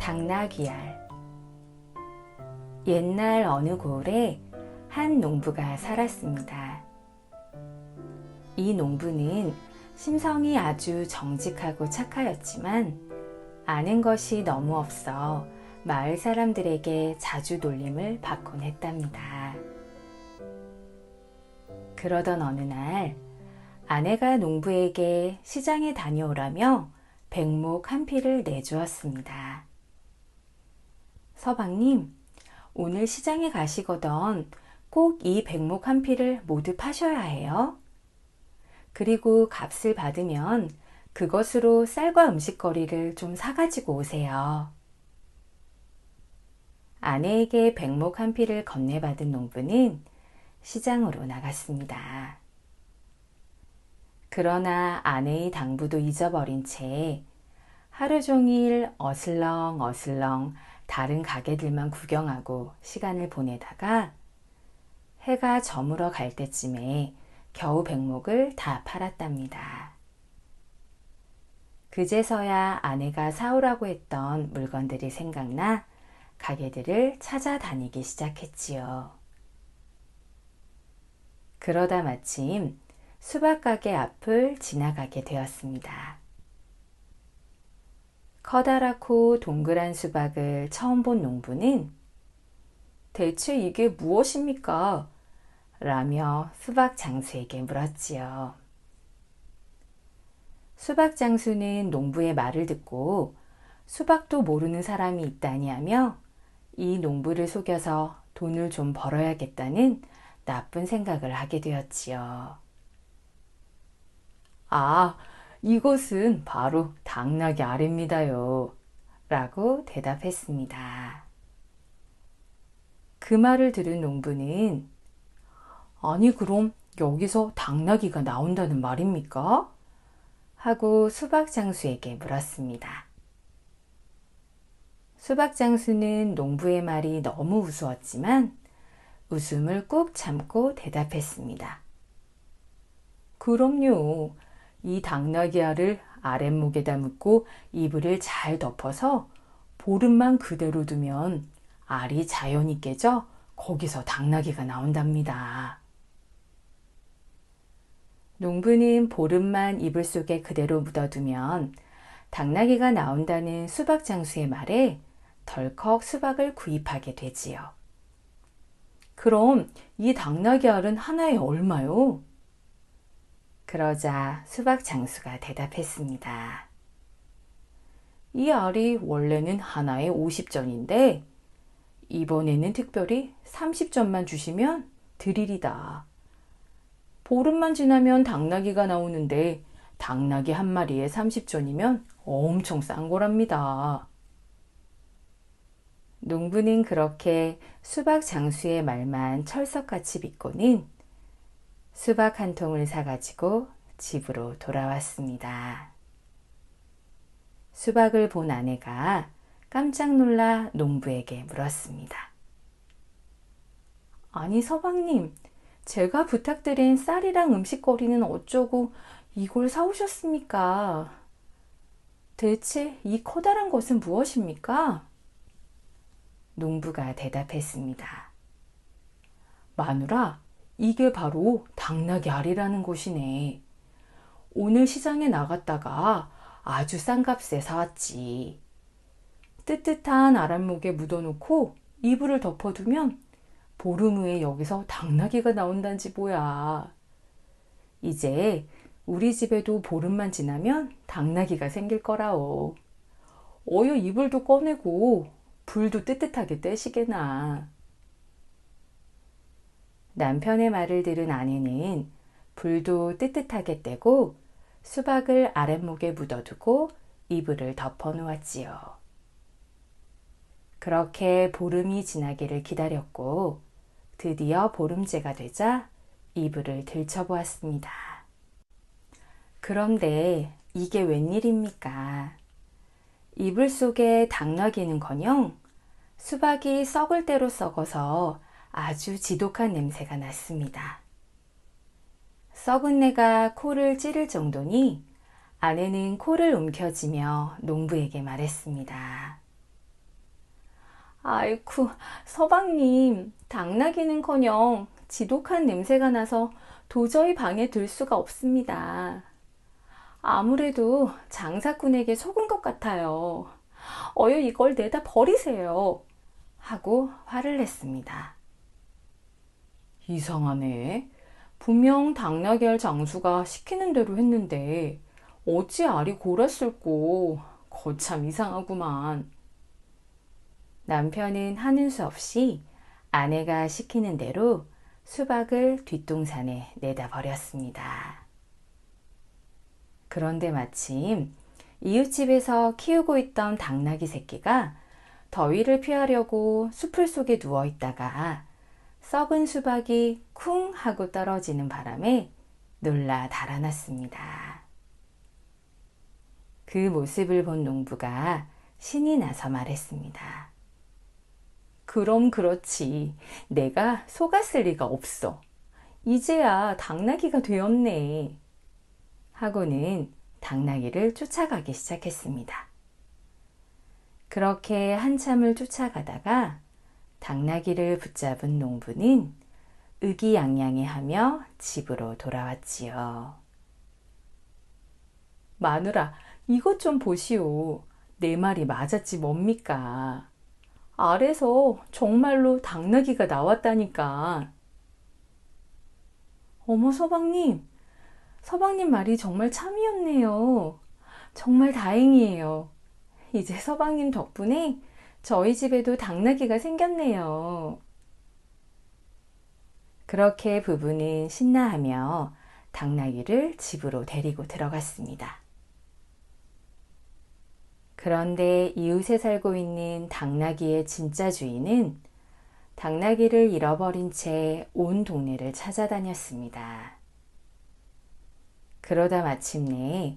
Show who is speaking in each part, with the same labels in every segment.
Speaker 1: 당나귀알. 옛날 어느 고을에 한 농부가 살았습니다. 이 농부는 심성이 아주 정직하고 착하였지만 아는 것이 너무 없어 마을 사람들에게 자주 놀림을 받곤 했답니다. 그러던 어느 날 아내가 농부에게 시장에 다녀오라며 백목 한 필을 내주었습니다. 서방님, 오늘 시장에 가시거든 꼭 이 백목 한 필을 모두 파셔야 해요. 그리고 값을 받으면 그것으로 쌀과 음식거리를 좀 사가지고 오세요. 아내에게 백목 한 필을 건네받은 농부는 시장으로 나갔습니다. 그러나 아내의 당부도 잊어버린 채 하루 종일 어슬렁어슬렁 다른 가게들만 구경하고 시간을 보내다가 해가 저물어 갈 때쯤에 겨우 백목을 다 팔았답니다. 그제서야 아내가 사오라고 했던 물건들이 생각나 가게들을 찾아다니기 시작했지요. 그러다 마침 수박 가게 앞을 지나가게 되었습니다. 커다랗고 동그란 수박을 처음 본 농부는 대체 이게 무엇입니까? 라며 수박 장수에게 물었지요. 수박 장수는 농부의 말을 듣고 수박도 모르는 사람이 있다니 하며 이 농부를 속여서 돈을 좀 벌어야겠다는 나쁜 생각을 하게 되었지요. 아, 이것은 바로 당나귀 알입니다요. 라고 대답했습니다. 그 말을 들은 농부는 아니 그럼 여기서 당나귀가 나온다는 말입니까? 하고 수박 장수에게 물었습니다. 수박 장수는 농부의 말이 너무 우스웠지만 웃음을 꾹 참고 대답했습니다. 그럼요. 이 당나귀 알을 아랫목에다 묶고 이불을 잘 덮어서 보름만 그대로 두면 알이 자연히 깨져 거기서 당나귀가 나온답니다. 농부는 보름만 이불 속에 그대로 묻어두면 당나귀가 나온다는 수박 장수의 말에 덜컥 수박을 구입하게 되지요. 그럼 이 당나귀 알은 하나에 얼마요? 그러자 수박 장수가 대답했습니다. 이 알이 원래는 하나에 50전인데 이번에는 특별히 30전만 주시면 드리리다. 보름만 지나면 당나귀가 나오는데 당나귀 한 마리에 30전이면 엄청 싼 거랍니다. 농부는 그렇게 수박 장수의 말만 철석같이 믿고는 수박 한 통을 사가지고 집으로 돌아왔습니다. 수박을 본 아내가 깜짝 놀라 농부에게 물었습니다. 아니 서방님, 제가 부탁드린 쌀이랑 음식거리는 어쩌고 이걸 사오셨습니까? 대체 이 커다란 것은 무엇입니까? 농부가 대답했습니다. 마누라, 이게 바로 당나귀 알이라는 것이네. 오늘 시장에 나갔다가 아주 싼 값에 사왔지. 뜨뜻한 아랫목에 묻어놓고 이불을 덮어두면 보름 후에 여기서 당나귀가 나온단지 뭐야. 이제 우리 집에도 보름만 지나면 당나귀가 생길 거라오. 어여 이불도 꺼내고 불도 뜨뜻하게 떼시게나. 남편의 말을 들은 아내는 불도 뜨뜻하게 떼고 수박을 아랫목에 묻어두고 이불을 덮어 놓았지요. 그렇게 보름이 지나기를 기다렸고 드디어 보름째가 되자 이불을 들춰보았습니다. 그런데 이게 웬일입니까? 이불 속에 당나귀는커녕 수박이 썩을 대로 썩어서 아주 지독한 냄새가 났습니다. 썩은 내가 코를 찌를 정도니 아내는 코를 움켜쥐며 농부에게 말했습니다. 아이쿠, 서방님, 당나귀는커녕 지독한 냄새가 나서 도저히 방에 들 수가 없습니다. 아무래도 장사꾼에게 속은 것 같아요. 어여 이걸 내다 버리세요. 하고 화를 냈습니다. 이상하네. 분명 당나귀 할 장수가 시키는 대로 했는데 어찌 알이 골았을꼬. 거참 이상하구만. 남편은 하는 수 없이 아내가 시키는 대로 수박을 뒷동산에 내다 버렸습니다. 그런데 마침 이웃집에서 키우고 있던 당나귀 새끼가 더위를 피하려고 숲을 속에 누워 있다가 썩은 수박이 쿵 하고 떨어지는 바람에 놀라 달아났습니다. 그 모습을 본 농부가 신이 나서 말했습니다. 그럼 그렇지. 내가 속았을 리가 없어. 이제야 당나귀가 되었네. 하고는 당나귀를 쫓아가기 시작했습니다. 그렇게 한참을 쫓아가다가 당나귀를 붙잡은 농부는 의기양양해하며 집으로 돌아왔지요. 마누라, 이것 좀 보시오. 내 말이 맞았지 뭡니까? 알에서 정말로 당나귀가 나왔다니까. 어머, 서방님. 서방님 말이 정말 참이었네요. 정말 다행이에요. 이제 서방님 덕분에 저희 집에도 당나귀가 생겼네요. 그렇게 부부는 신나하며 당나귀를 집으로 데리고 들어갔습니다. 그런데 이웃에 살고 있는 당나귀의 진짜 주인은 당나귀를 잃어버린 채 온 동네를 찾아다녔습니다. 그러다 마침내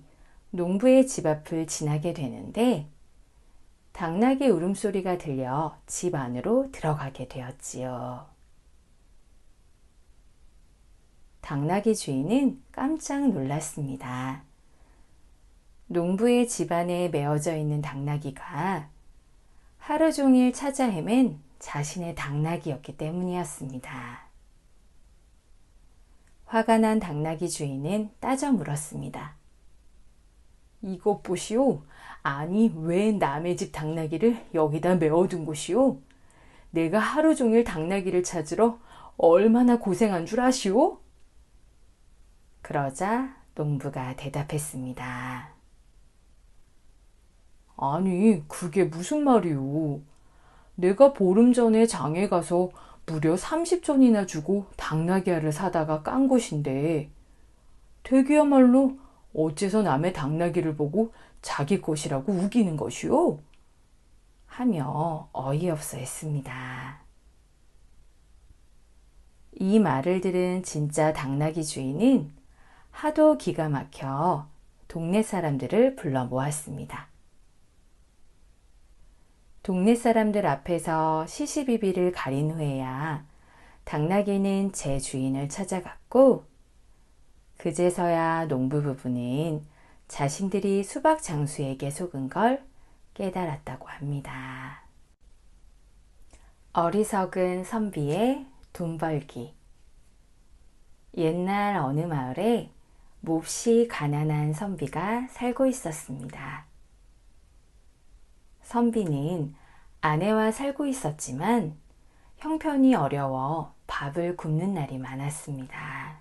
Speaker 1: 농부의 집 앞을 지나게 되는데 당나귀 울음소리가 들려 집 안으로 들어가게 되었지요. 당나귀 주인은 깜짝 놀랐습니다. 농부의 집안에 메어져 있는 당나귀가 하루 종일 찾아 헤맨 자신의 당나귀였기 때문이었습니다. 화가 난 당나귀 주인은 따져 물었습니다. 이것 보시오. 아니, 왜 남의 집 당나귀를 여기다 메어둔 것이오? 내가 하루 종일 당나귀를 찾으러 얼마나 고생한 줄 아시오? 그러자 농부가 대답했습니다. 아니, 그게 무슨 말이오? 내가 보름 전에 장에 가서 무려 30전이나 주고 당나귀 알을 사다가 깐 것인데 되기야말로 어째서 남의 당나귀를 보고 자기 것이라고 우기는 것이오? 하며 어이없어 했습니다. 이 말을 들은 진짜 당나귀 주인은 하도 기가 막혀 동네 사람들을 불러 모았습니다. 동네 사람들 앞에서 시시비비를 가린 후에야 당나귀는 제 주인을 찾아갔고 그제서야 농부 부부는 자신들이 수박 장수에게 속은 걸 깨달았다고 합니다. 어리석은 선비의 돈 벌기. 옛날 어느 마을에 몹시 가난한 선비가 살고 있었습니다. 선비는 아내와 살고 있었지만 형편이 어려워 밥을 굶는 날이 많았습니다.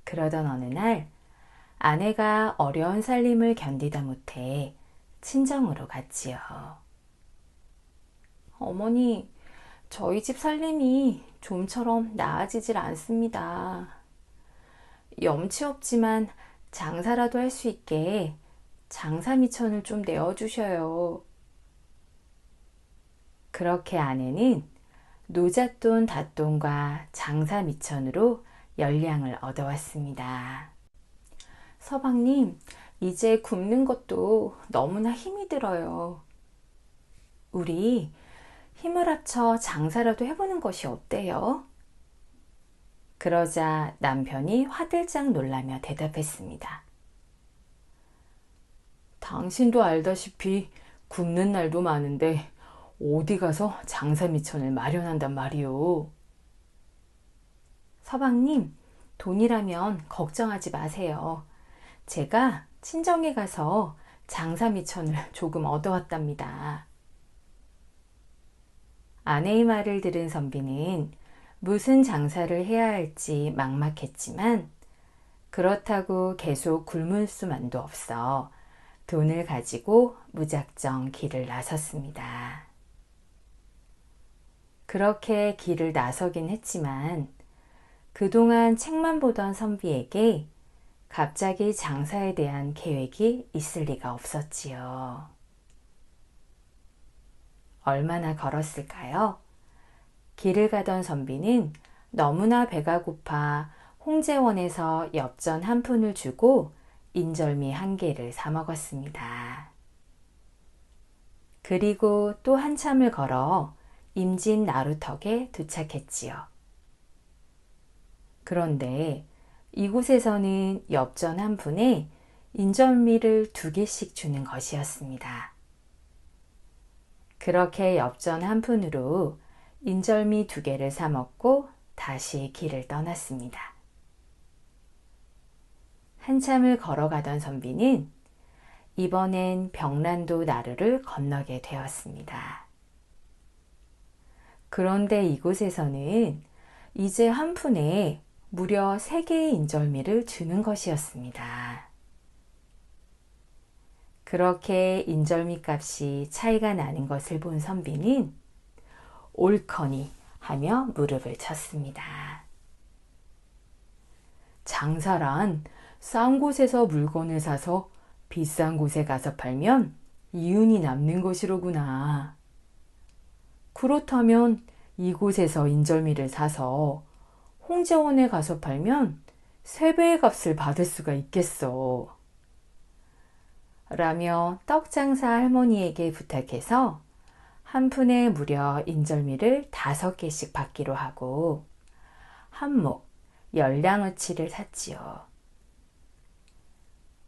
Speaker 1: 그러던 어느 날 아내가 어려운 살림을 견디다 못해 친정으로 갔지요. 어머니, 저희 집 살림이 좀처럼 나아지질 않습니다. 염치 없지만 장사라도 할 수 있게 장사 미천을 좀 내어주셔요. 그렇게 아내는 노잣돈 닷돈과 장사 미천으로 열량을 얻어왔습니다. 서방님, 이제 굽는 것도 너무나 힘이 들어요. 우리 힘을 합쳐 장사라도 해보는 것이 어때요? 그러자 남편이 화들짝 놀라며 대답했습니다. 당신도 알다시피 굶는 날도 많은데 어디 가서 장사미천을 마련한단 말이오. 서방님, 돈이라면 걱정하지 마세요. 제가 친정에 가서 장사미천을 조금 얻어왔답니다. 아내의 말을 들은 선비는 무슨 장사를 해야 할지 막막했지만 그렇다고 계속 굶을 수만도 없어 돈을 가지고 무작정 길을 나섰습니다. 그렇게 길을 나서긴 했지만 그동안 책만 보던 선비에게 갑자기 장사에 대한 계획이 있을 리가 없었지요. 얼마나 걸었을까요? 길을 가던 선비는 너무나 배가 고파 홍제원에서 엽전 한 푼을 주고 인절미 한 개를 사 먹었습니다. 그리고 또 한참을 걸어 임진 나루턱에 도착했지요. 그런데 이곳에서는 엽전 한 푼에 인절미를 2개씩 주는 것이었습니다. 그렇게 엽전 한 푼으로 인절미 2개를 사 먹고 다시 길을 떠났습니다. 한참을 걸어가던 선비는 이번엔 병란도 나루를 건너게 되었습니다. 그런데 이곳에서는 이제 한 푼에 무려 3개의 인절미를 주는 것이었습니다. 그렇게 인절미 값이 차이가 나는 것을 본 선비는 옳거니 하며 무릎을 쳤습니다. 장사란 싼 곳에서 물건을 사서 비싼 곳에 가서 팔면 이윤이 남는 것이로구나. 그렇다면 이곳에서 인절미를 사서 홍제원에 가서 팔면 3배의 값을 받을 수가 있겠어. 라며 떡장사 할머니에게 부탁해서 한 푼에 무려 인절미를 5개씩 받기로 하고 한몫 10량어치를 샀지요.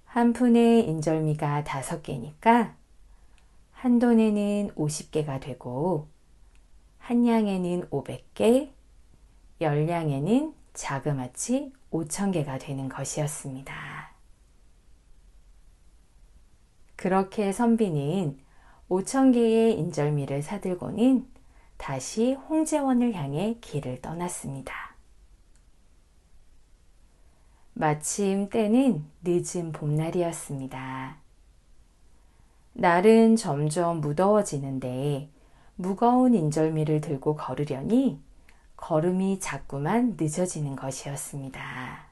Speaker 1: 한 푼에 인절미가 5개니까 한 돈에는 50개가 되고 한 량에는 500개, 10량에는 자그마치 5,000개가 되는 것이었습니다. 그렇게 선비는 5,000개의 인절미를 사들고는 다시 홍제원을 향해 길을 떠났습니다. 마침 때는 늦은 봄날이었습니다. 날은 점점 무더워지는데 무거운 인절미를 들고 걸으려니 걸음이 자꾸만 늦어지는 것이었습니다.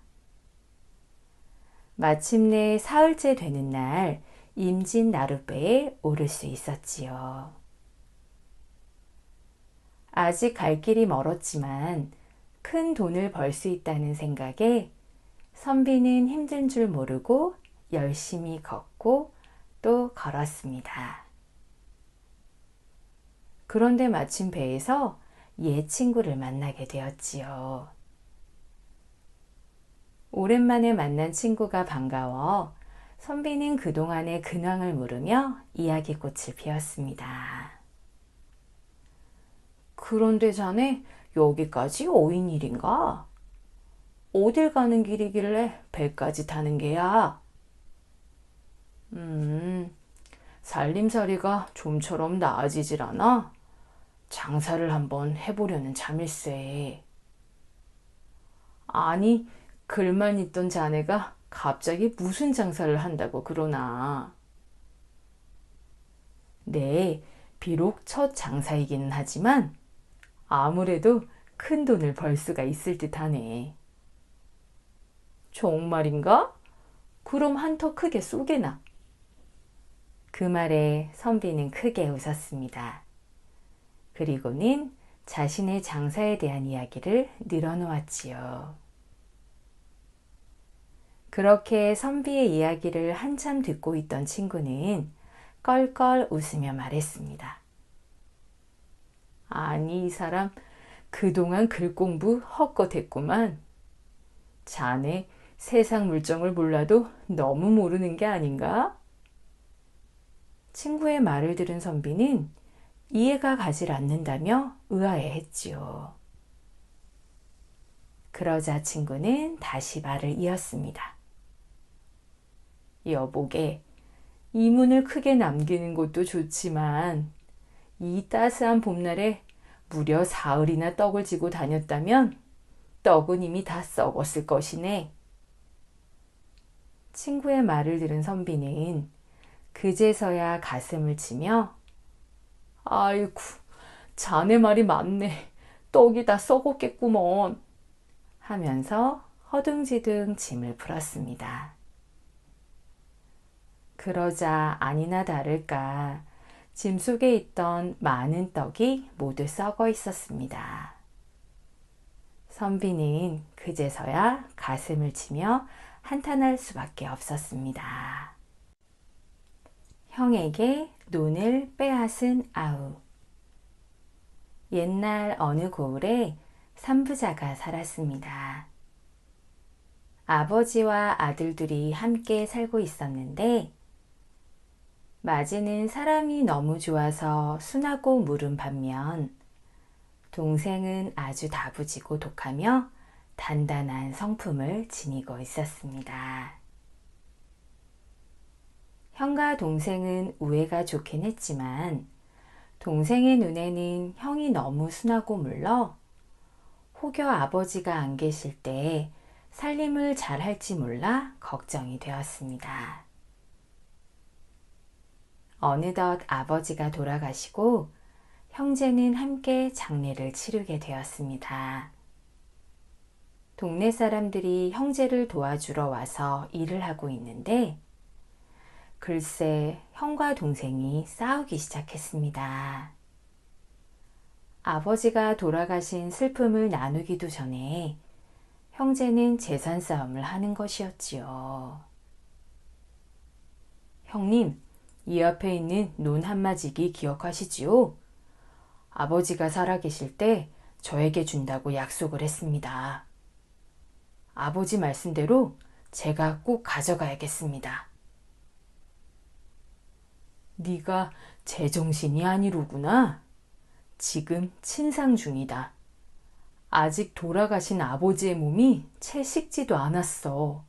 Speaker 1: 마침내 사흘째 되는 날 임진 나룻배에 오를 수 있었지요. 아직 갈 길이 멀었지만 큰 돈을 벌 수 있다는 생각에 선비는 힘든 줄 모르고 열심히 걷고 또 걸었습니다. 그런데 마침 배에서 옛 친구를 만나게 되었지요. 오랜만에 만난 친구가 반가워 선비는 그동안의 근황을 물으며 이야기꽃을 피웠습니다. 그런데 자네 여기까지 오인 일인가? 어딜 가는 길이길래 배까지 타는 게야? 살림살이가 좀처럼 나아지질 않아? 장사를 한번 해보려는 참일세. 아니, 글만 있던 자네가 갑자기 무슨 장사를 한다고 그러나. 네, 비록 첫 장사이기는 하지만 아무래도 큰 돈을 벌 수가 있을 듯하네. 정말인가? 그럼 한턱 크게 쏘게나. 그 말에 선비는 크게 웃었습니다. 그리고는 자신의 장사에 대한 이야기를 늘어놓았지요. 그렇게 선비의 이야기를 한참 듣고 있던 친구는 껄껄 웃으며 말했습니다. 아니, 이 사람 그동안 글 공부 헛것 했구만. 자네 세상 물정을 몰라도 너무 모르는 게 아닌가? 친구의 말을 들은 선비는 이해가 가질 않는다며 의아해했지요. 그러자 친구는 다시 말을 이었습니다. 여보게, 이문을 크게 남기는 것도 좋지만 이 따스한 봄날에 무려 사흘이나 떡을 지고 다녔다면 떡은 이미 다 썩었을 것이네. 친구의 말을 들은 선비는 그제서야 가슴을 치며 아이고, 자네 말이 맞네. 떡이 다 썩었겠구먼. 하면서 허둥지둥 짐을 풀었습니다. 그러자 아니나 다를까 짐 속에 있던 많은 떡이 모두 썩어 있었습니다. 선비는 그제서야 가슴을 치며 한탄할 수밖에 없었습니다. 형에게 논을 빼앗은 아우. 옛날 어느 고을에 삼부자가 살았습니다. 아버지와 아들들이 함께 살고 있었는데 맞이는 사람이 너무 좋아서 순하고 무른 반면 동생은 아주 다부지고 독하며 단단한 성품을 지니고 있었습니다. 형과 동생은 우애가 좋긴 했지만 동생의 눈에는 형이 너무 순하고 물러 혹여 아버지가 안 계실 때 살림을 잘 할지 몰라 걱정이 되었습니다. 어느덧 아버지가 돌아가시고 형제는 함께 장례를 치르게 되었습니다. 동네 사람들이 형제를 도와주러 와서 일을 하고 있는데 글쎄 형과 동생이 싸우기 시작했습니다. 아버지가 돌아가신 슬픔을 나누기도 전에 형제는 재산 싸움을 하는 것이었지요. 형님, 이 앞에 있는 논 한마지기 기억하시지요? 아버지가 살아계실 때 저에게 준다고 약속을 했습니다. 아버지 말씀대로 제가 꼭 가져가야겠습니다. 네가 제정신이 아니로구나. 지금 친상 중이다. 아직 돌아가신 아버지의 몸이 채 식지도 않았어.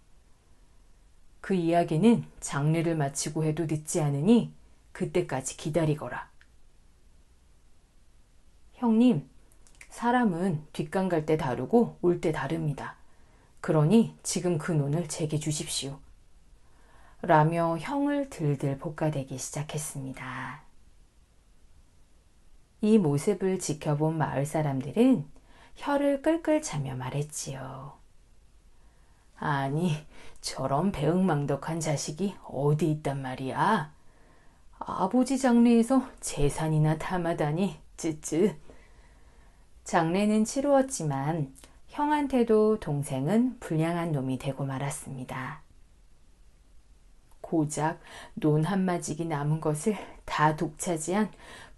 Speaker 1: 그 이야기는 장례를 마치고 해도 늦지 않으니 그때까지 기다리거라. 형님, 사람은 뒷강 갈 때 다르고 올 때 다릅니다. 그러니 지금 그 논을 제게 주십시오. 라며 형을 들들 볶아대기 시작했습니다. 이 모습을 지켜본 마을 사람들은 혀를 끌끌 차며 말했지요. 아니, 저런 배은망덕한 자식이 어디 있단 말이야. 아버지 장례에서 재산이나 탐하다니, 쯧쯧. 장례는 치루었지만 형한테도 동생은 불량한 놈이 되고 말았습니다. 고작 논 한마지기 남은 것을 다 독차지한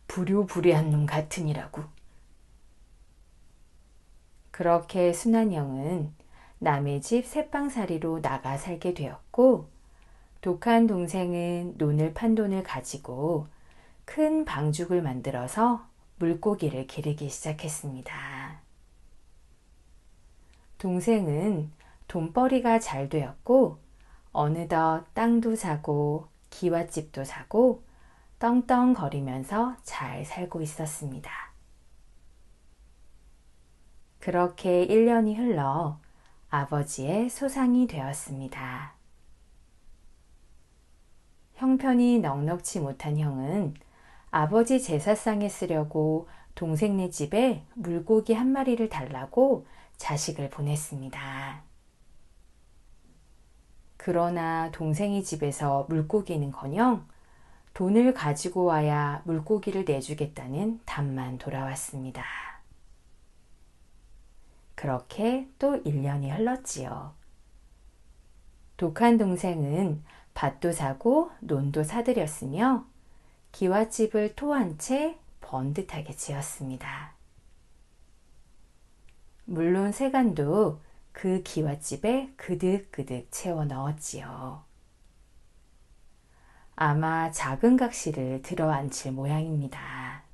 Speaker 1: 불효불이한 놈 같으니라고. 그렇게 순한 형은 남의 집 새빵살이로 나가 살게 되었고 독한 동생은 논을 판 돈을 가지고 큰 방죽을 만들어서 물고기를 기르기 시작했습니다. 동생은 돈벌이가 잘 되었고 어느덧 땅도 사고 기와집도 사고 떵떵거리면서 잘 살고 있었습니다. 그렇게 1년이 흘러 아버지의 소상이 되었습니다. 형편이 넉넉지 못한 형은 아버지 제사상에 쓰려고 동생네 집에 물고기 한 마리를 달라고 자식을 보냈습니다. 그러나 동생이 집에서 물고기는커녕 돈을 가지고 와야 물고기를 내주겠다는 답만 돌아왔습니다. 그렇게 또 1년이 흘렀지요. 독한 동생은 밭도 사고 논도 사들였으며 기와집을 토한 채 번듯하게 지었습니다. 물론 세간도 그 기와집에 그득그득 채워 넣었지요. 아마 작은 각시를 들어 앉힐 모양입니다.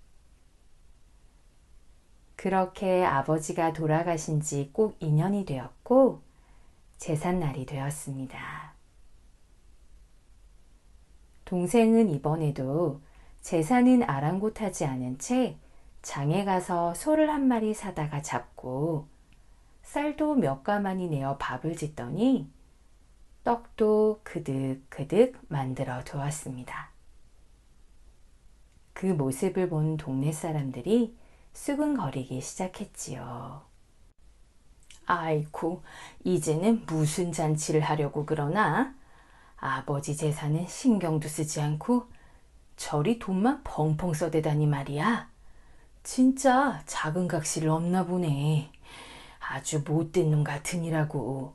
Speaker 1: 그렇게 아버지가 돌아가신 지 꼭 2년이 되었고 제삿날이 되었습니다. 동생은 이번에도 제사는 아랑곳하지 않은 채 장에 가서 소를 한 마리 사다가 잡고 쌀도 몇 가마니 내어 밥을 짓더니 떡도 그득그득 만들어 두었습니다. 그 모습을 본 동네 사람들이 수근거리기 시작했지요. 아이고, 이제는 무슨 잔치를 하려고 그러나? 아버지 제사는 신경도 쓰지 않고 저리 돈만 펑펑 써대다니 말이야. 진짜 작은 각시를 없나 보네. 아주 못된 놈 같으니라고.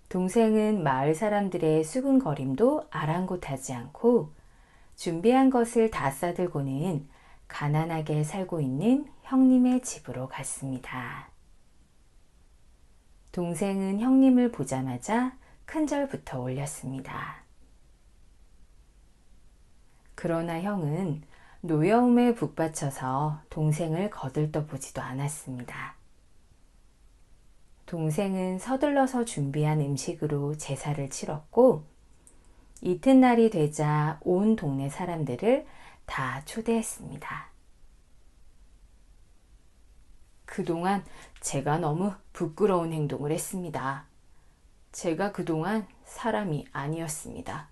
Speaker 1: 동생은 마을 사람들의 수근거림도 아랑곳하지 않고 준비한 것을 다 싸들고는 가난하게 살고 있는 형님의 집으로 갔습니다. 동생은 형님을 보자마자 큰절부터 올렸습니다. 그러나 형은 노여움에 북받쳐서 동생을 거들떠보지도 않았습니다. 동생은 서둘러서 준비한 음식으로 제사를 치렀고 이튿날이 되자 온 동네 사람들을 다 초대했습니다. 그동안 제가 너무 부끄러운 행동을 했습니다. 제가 그동안 사람이 아니었습니다.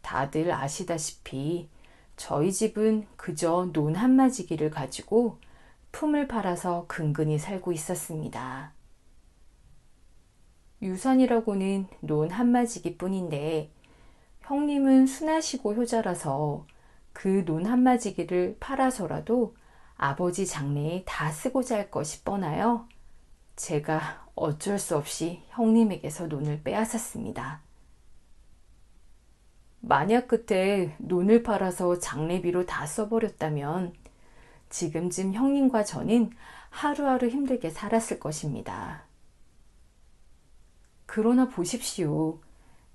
Speaker 1: 다들 아시다시피 저희 집은 그저 논 한마지기를 가지고 품을 팔아서 근근히 살고 있었습니다. 유산이라고는 논 한마지기 뿐인데 형님은 순하시고 효자라서 그 논 한마지기를 팔아서라도 아버지 장래에 다 쓰고자 할 것이 뻔하여 제가 어쩔 수 없이 형님에게서 논을 빼앗았습니다. 만약 그때 논을 팔아서 장례비로 다 써버렸다면 지금쯤 형님과 저는 하루하루 힘들게 살았을 것입니다. 그러나 보십시오.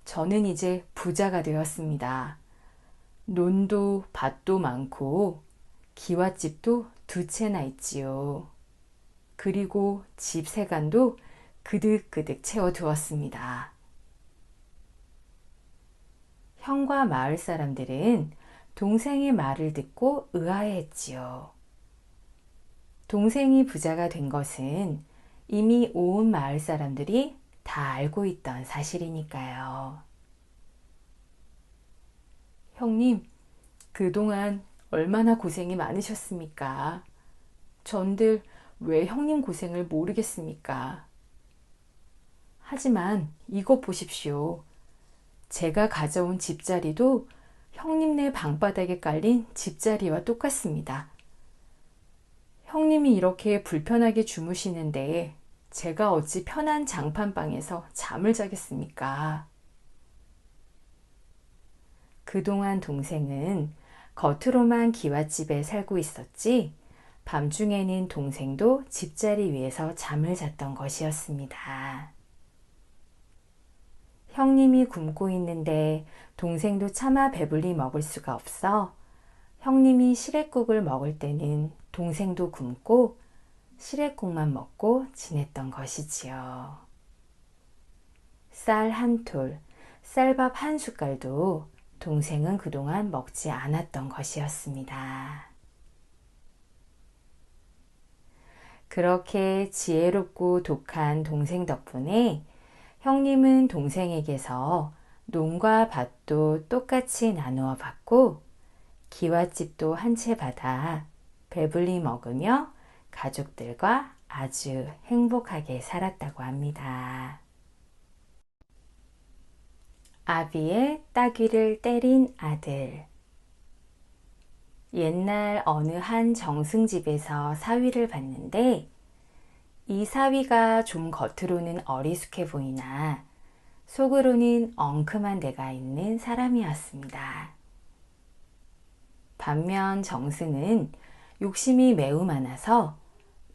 Speaker 1: 저는 이제 부자가 되었습니다. 논도 밭도 많고 기와집도 2채나 있지요. 그리고 집 세간도 그득그득 채워두었습니다. 형과 마을 사람들은 동생의 말을 듣고 의아해했지요. 동생이 부자가 된 것은 이미 온 마을 사람들이 다 알고 있던 사실이니까요. 형님, 그동안 얼마나 고생이 많으셨습니까? 전들 왜 형님 고생을 모르겠습니까? 하지만 이것 보십시오. 제가 가져온 집자리도 형님네 방바닥에 깔린 집자리와 똑같습니다. 형님이 이렇게 불편하게 주무시는데 제가 어찌 편한 장판방에서 잠을 자겠습니까? 그동안 동생은 겉으로만 기와집에 살고 있었지 밤중에는 동생도 집자리 위에서 잠을 잤던 것이었습니다. 형님이 굶고 있는데 동생도 차마 배불리 먹을 수가 없어 형님이 시래국을 먹을 때는 동생도 굶고 시래국만 먹고 지냈던 것이지요. 쌀 한 톨, 쌀밥 한 숟갈도 동생은 그동안 먹지 않았던 것이었습니다. 그렇게 지혜롭고 독한 동생 덕분에 형님은 동생에게서 논과 밭도 똑같이 나누어 받고 기와집도 한 채 받아 배불리 먹으며 가족들과 아주 행복하게 살았다고 합니다. 아비의 따귀를 때린 아들. 옛날 어느 한 정승집에서 사위를 봤는데 이 사위가 좀 겉으로는 어리숙해 보이나 속으로는 엉큼한 데가 있는 사람이었습니다. 반면 정승은 욕심이 매우 많아서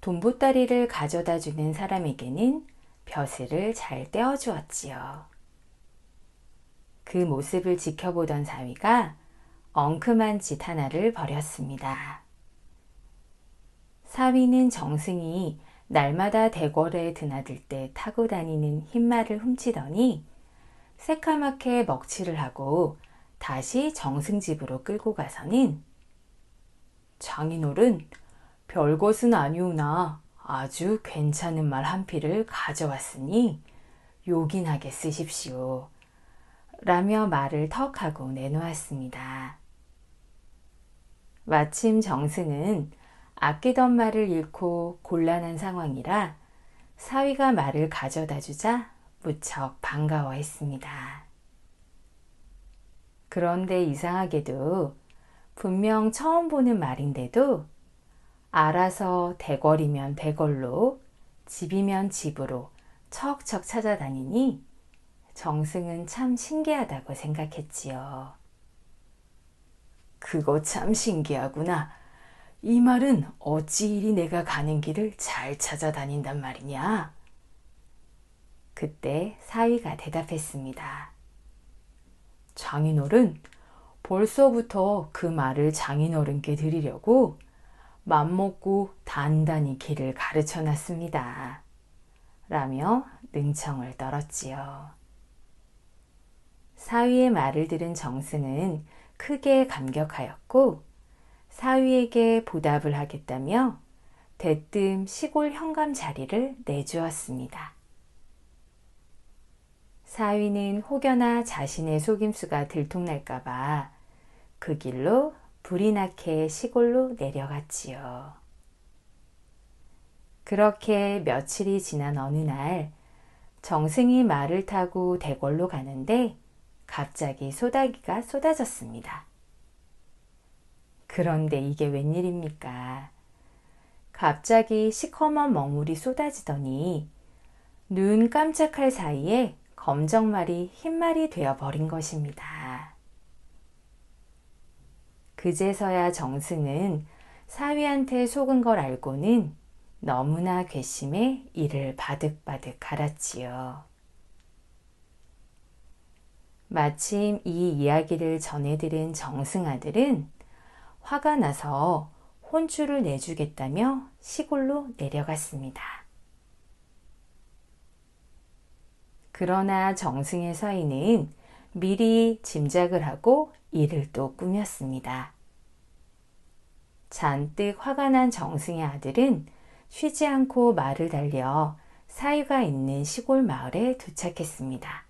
Speaker 1: 돈보따리를 가져다 주는 사람에게는 벼슬을 잘 떼어주었지요. 그 모습을 지켜보던 사위가 엉큼한 짓 하나를 벌였습니다. 사위는 정승이 날마다 대궐에 드나들 때 타고 다니는 흰말을 훔치더니 새까맣게 먹칠을 하고 다시 정승 집으로 끌고 가서는 장인어른, 별것은 아니오나 아주 괜찮은 말 한 필을 가져왔으니 요긴하게 쓰십시오. 라며 말을 턱 하고 내놓았습니다. 마침 정승은 아끼던 말을 잃고 곤란한 상황이라 사위가 말을 가져다 주자 무척 반가워했습니다. 그런데 이상하게도 분명 처음 보는 말인데도 알아서 대궐이면 대궐로, 집이면 집으로 척척 찾아다니니 정승은 참 신기하다고 생각했지요. 그거 참 신기하구나. 이 말은 어찌 이리 내가 가는 길을 잘 찾아다닌단 말이냐? 그때 사위가 대답했습니다. 장인어른, 벌써부터 그 말을 장인어른께 드리려고 맘먹고 단단히 길을 가르쳐 놨습니다. 라며 능청을 떨었지요. 사위의 말을 들은 정승은 크게 감격하였고 사위에게 보답을 하겠다며 대뜸 시골 현감 자리를 내주었습니다. 사위는 혹여나 자신의 속임수가 들통날까봐 그 길로 불이 나게 시골로 내려갔지요. 그렇게 며칠이 지난 어느 날 정승이 말을 타고 대궐로 가는데 갑자기 소다기가 쏟아졌습니다. 그런데 이게 웬일입니까? 갑자기 시커먼 먹물이 쏟아지더니 눈 깜짝할 사이에 검정말이 흰말이 되어버린 것입니다. 그제서야 정승은 사위한테 속은 걸 알고는 너무나 괘씸해 이를 바득바득 갈았지요. 마침 이 이야기를 전해들은 정승 아들은 화가 나서 혼주를 내주겠다며 시골로 내려갔습니다. 그러나 정승의 사위는 미리 짐작을 하고 일을 또 꾸몄습니다. 잔뜩 화가 난 정승의 아들은 쉬지 않고 말을 달려 사위가 있는 시골 마을에 도착했습니다.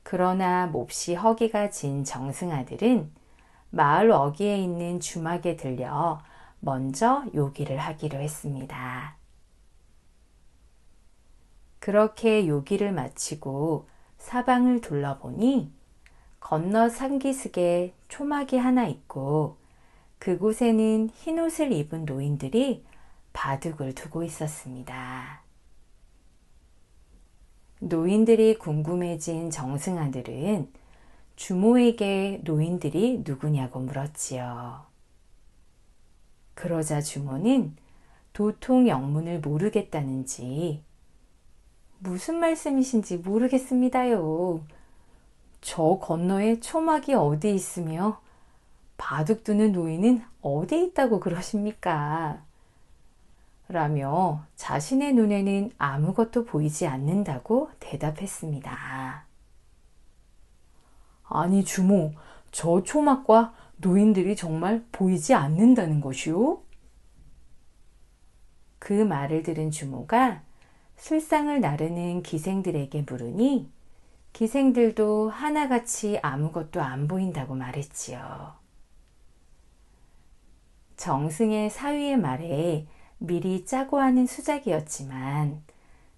Speaker 1: 그러나 몹시 허기가 진 정승 아들은 마을 어귀에 있는 주막에 들려 먼저 요기를 하기로 했습니다. 그렇게 요기를 마치고 사방을 둘러보니 건너 산기슭에 초막이 하나 있고 그곳에는 흰옷을 입은 노인들이 바둑을 두고 있었습니다. 노인들이 궁금해진 정승 아들은 주모에게 노인들이 누구냐고 물었지요. 그러자 주모는 도통 영문을 모르겠다는지 무슨 말씀이신지 모르겠습니다요. 저 건너에 초막이 어디 있으며 바둑 두는 노인은 어디 있다고 그러십니까? 라며 자신의 눈에는 아무것도 보이지 않는다고 대답했습니다. 아니 주모, 저 초막과 노인들이 정말 보이지 않는다는 것이오? 그 말을 들은 주모가 술상을 나르는 기생들에게 물으니 기생들도 하나같이 아무것도 안 보인다고 말했지요. 정승의 사위의 말에 미리 짜고 하는 수작이었지만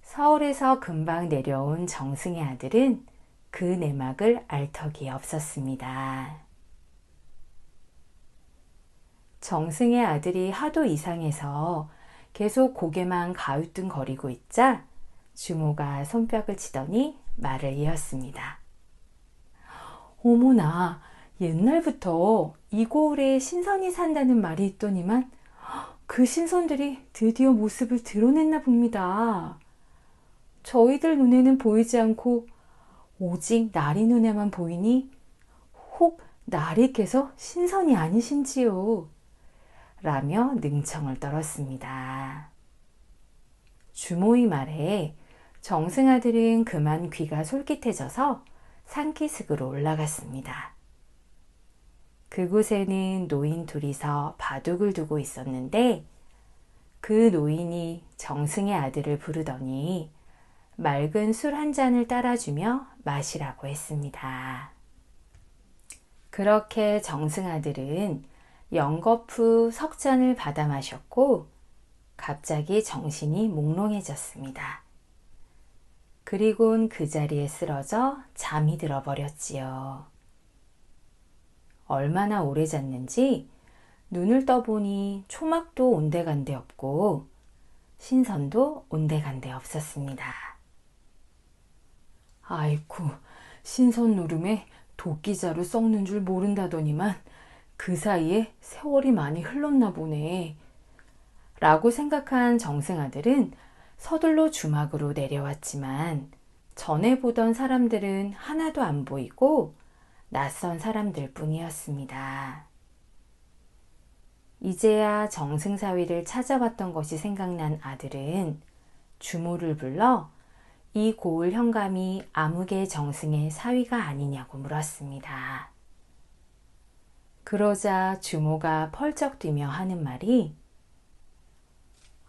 Speaker 1: 서울에서 금방 내려온 정승의 아들은 그 내막을 알 턱이 없었습니다. 정승의 아들이 하도 이상해서 계속 고개만 가우뚱거리고 있자 주모가 손뼉을 치더니 말을 이었습니다. 어머나, 옛날부터 이 고을에 신선이 산다는 말이 있더니만 그 신선들이 드디어 모습을 드러냈나 봅니다. 저희들 눈에는 보이지 않고 오직 나리 눈에만 보이니 혹 나리께서 신선이 아니신지요? 라며 능청을 떨었습니다. 주모의 말에 정승아들은 그만 귀가 솔깃해져서 산기슭으로 올라갔습니다. 그곳에는 노인 둘이서 바둑을 두고 있었는데 그 노인이 정승의 아들을 부르더니 맑은 술 한 잔을 따라주며 마시라고 했습니다. 그렇게 정승아들은 연거푸 석 잔을 받아 마셨고 갑자기 정신이 몽롱해졌습니다. 그리곤 그 자리에 쓰러져 잠이 들어버렸지요. 얼마나 오래 잤는지 눈을 떠보니 초막도 온데간데 없고 신선도 온데간데 없었습니다. 아이쿠, 신선 노름에 도끼자루 썩는 줄 모른다더니만 그 사이에 세월이 많이 흘렀나 보네. 라고 생각한 정승아들은 서둘러 주막으로 내려왔지만 전에 보던 사람들은 하나도 안 보이고 낯선 사람들 뿐이었습니다. 이제야 정승사위를 찾아왔던 것이 생각난 아들은 주모를 불러 이 고을 현감이 아무개 정승의 사위가 아니냐고 물었습니다. 그러자 주모가 펄쩍 뛰며 하는 말이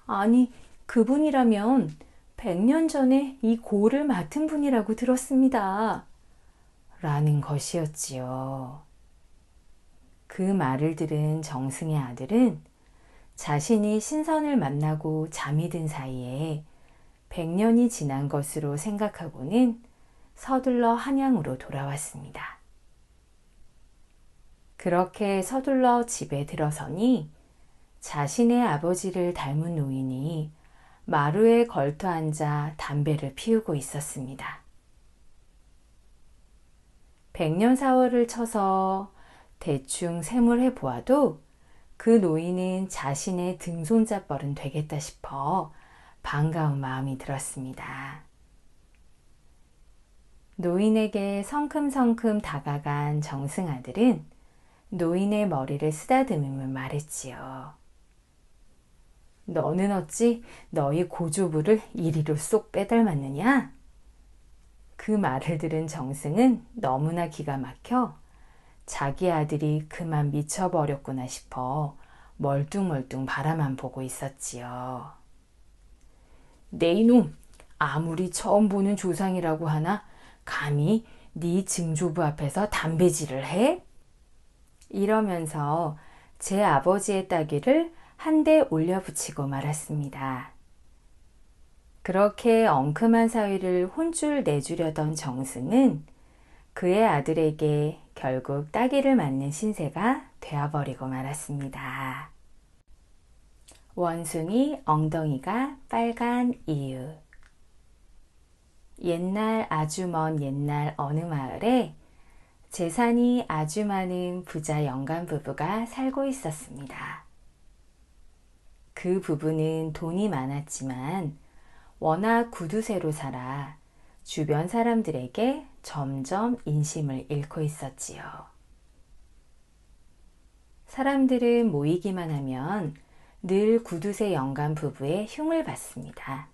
Speaker 1: 아니, 그분이라면 100년 전에 이 고을을 맡은 분이라고 들었습니다. 라는 것이었지요. 그 말을 들은 정승의 아들은 자신이 신선을 만나고 잠이 든 사이에 100년이 지난 것으로 생각하고는 서둘러 한양으로 돌아왔습니다. 그렇게 서둘러 집에 들어서니 자신의 아버지를 닮은 노인이 마루에 걸터 앉아 담배를 피우고 있었습니다. 100년 4월을 쳐서 대충 셈을 해보아도 그 노인은 자신의 등손잡벌은 되겠다 싶어 반가운 마음이 들었습니다. 노인에게 성큼성큼 다가간 정승아들은 노인의 머리를 쓰다듬으며 말했지요. 너는 어찌 너희 고조부를 이리로 쏙 빼닮았느냐? 그 말을 들은 정승은 너무나 기가 막혀 자기 아들이 그만 미쳐버렸구나 싶어 멀뚱멀뚱 바라만 보고 있었지요. 네 이놈, 아무리 처음 보는 조상이라고 하나 감히 네 증조부 앞에서 담배질을 해? 이러면서 제 아버지의 따귀를 한 대 올려붙이고 말았습니다. 그렇게 엉큼한 사위를 혼쭐 내주려던 정승은 그의 아들에게 결국 따귀를 맞는 신세가 되어버리고 말았습니다. 원숭이 엉덩이가 빨간 이유. 옛날 아주 먼 옛날 어느 마을에 재산이 아주 많은 부자 영감 부부가 살고 있었습니다. 그 부부는 돈이 많았지만 워낙 구두쇠로 살아 주변 사람들에게 점점 인심을 잃고 있었지요. 사람들은 모이기만 하면 늘 구두쇠 영감 부부의 흉을 받습니다.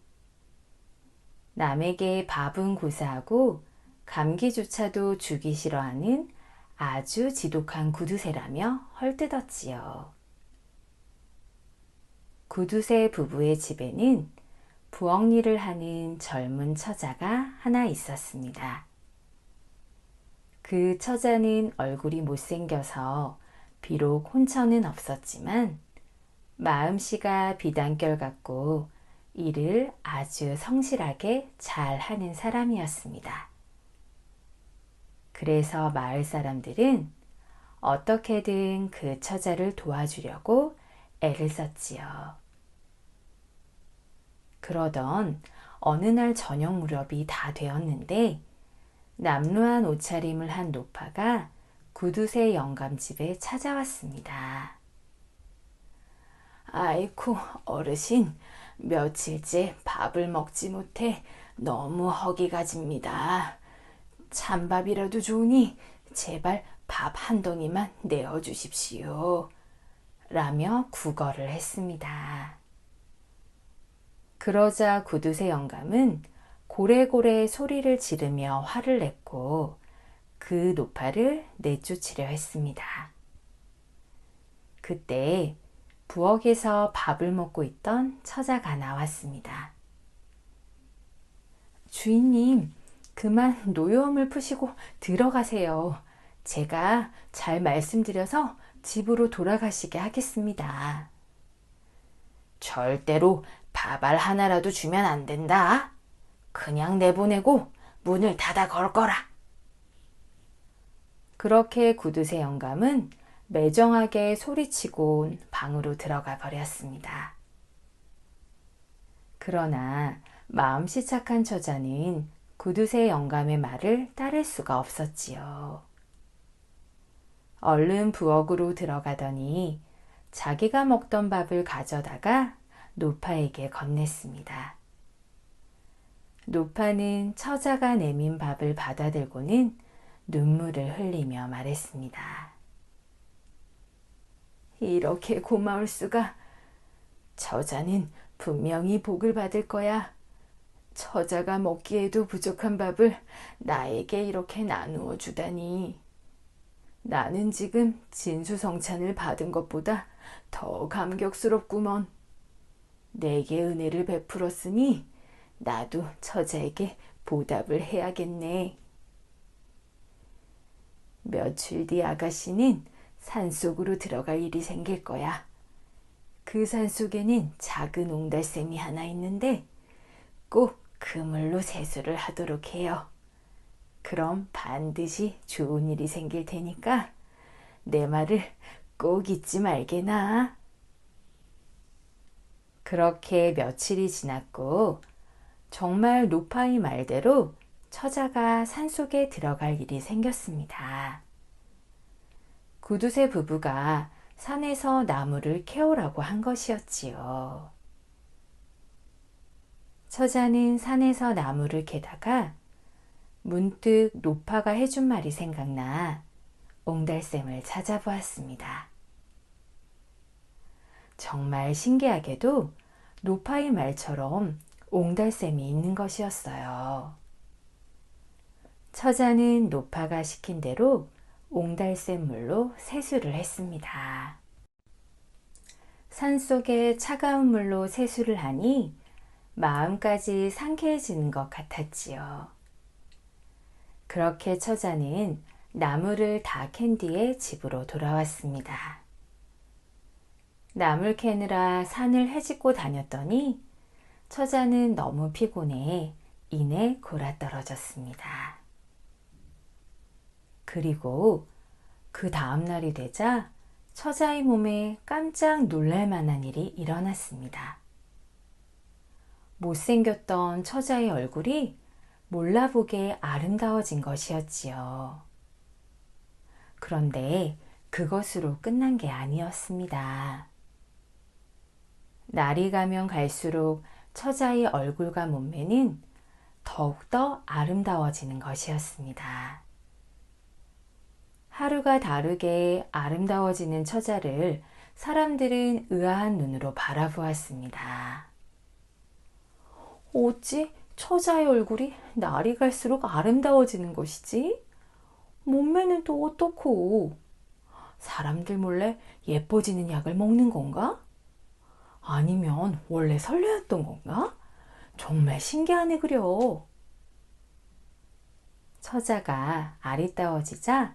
Speaker 1: 남에게 밥은 고사하고 감기조차도 주기 싫어하는 아주 지독한 구두쇠라며 헐뜯었지요. 구두쇠 부부의 집에는 부엌 일을 하는 젊은 처자가 하나 있었습니다. 그 처자는 얼굴이 못생겨서 비록 혼처는 없었지만 마음씨가 비단결 같고 일을 아주 성실하게 잘 하는 사람이었습니다. 그래서 마을 사람들은 어떻게든 그 처자를 도와주려고 애를 썼지요. 그러던 어느 날 저녁 무렵이 다 되었는데 남루한 옷차림을 한 노파가 구두쇠 영감집에 찾아왔습니다. 아이쿠 어르신, 며칠째 밥을 먹지 못해 너무 허기가 집니다. 찬밥이라도 좋으니 제발 밥 한 덩이만 내어주십시오. 라며 구걸을 했습니다. 그러자 구두쇠 영감은 고래고래 소리를 지르며 화를 냈고 그 노파를 내쫓으려 했습니다. 그때 부엌에서 밥을 먹고 있던 처자가 나왔습니다. 주인님, 그만 노여움을 푸시고 들어가세요. 제가 잘 말씀드려서 집으로 돌아가시게 하겠습니다. 절대로 밥알 하나라도 주면 안 된다. 그냥 내보내고 문을 닫아 걸 거라. 그렇게 구두쇠 영감은 매정하게 소리치고 방으로 들어가 버렸습니다. 그러나 마음씨 착한 처자는 구두쇠 영감의 말을 따를 수가 없었지요. 얼른 부엌으로 들어가더니 자기가 먹던 밥을 가져다가 노파에게 건넸습니다. 노파는 처자가 내민 밥을 받아들고는 눈물을 흘리며 말했습니다. 이렇게 고마울 수가. 처자는 분명히 복을 받을 거야. 처자가 먹기에도 부족한 밥을 나에게 이렇게 나누어 주다니. 나는 지금 진수성찬을 받은 것보다 더 감격스럽구먼. 내게 은혜를 베풀었으니 나도 처자에게 보답을 해야겠네. 며칠 뒤 아가씨는 산속으로 들어갈 일이 생길 거야. 그 산속에는 작은 옹달샘이 하나 있는데 꼭 그물로 세수를 하도록 해요. 그럼 반드시 좋은 일이 생길 테니까 내 말을 꼭 잊지 말게나. 그렇게 며칠이 지났고 정말 노파의 말대로 처자가 산속에 들어갈 일이 생겼습니다. 구두쇠 부부가 산에서 나무를 캐오라고 한 것이었지요. 처자는 산에서 나무를 캐다가 문득 노파가 해준 말이 생각나 옹달샘을 찾아보았습니다. 정말 신기하게도 노파의 말처럼 옹달샘이 있는 것이었어요. 처자는 노파가 시킨 대로 옹달샘 물로 세수를 했습니다. 산속에 차가운 물로 세수를 하니 마음까지 상쾌해지는 것 같았지요. 그렇게 처자는 나무를 다 캔 뒤에 집으로 돌아왔습니다. 나물 캐느라 산을 헤집고 다녔더니 처자는 너무 피곤해 이내 골아떨어졌습니다. 그리고 그 다음 날이 되자 처자의 몸에 깜짝 놀랄 만한 일이 일어났습니다. 못생겼던 처자의 얼굴이 몰라보게 아름다워진 것이었지요. 그런데 그것으로 끝난 게 아니었습니다. 날이 가면 갈수록 처자의 얼굴과 몸매는 더욱더 아름다워지는 것이었습니다. 하루가 다르게 아름다워지는 처자를 사람들은 의아한 눈으로 바라보았습니다. 어찌 처자의 얼굴이 날이 갈수록 아름다워지는 것이지? 몸매는 또 어떻고? 사람들 몰래 예뻐지는 약을 먹는 건가? 아니면 원래 설레었던 건가? 정말 신기하네 그려. 처자가 아리따워지자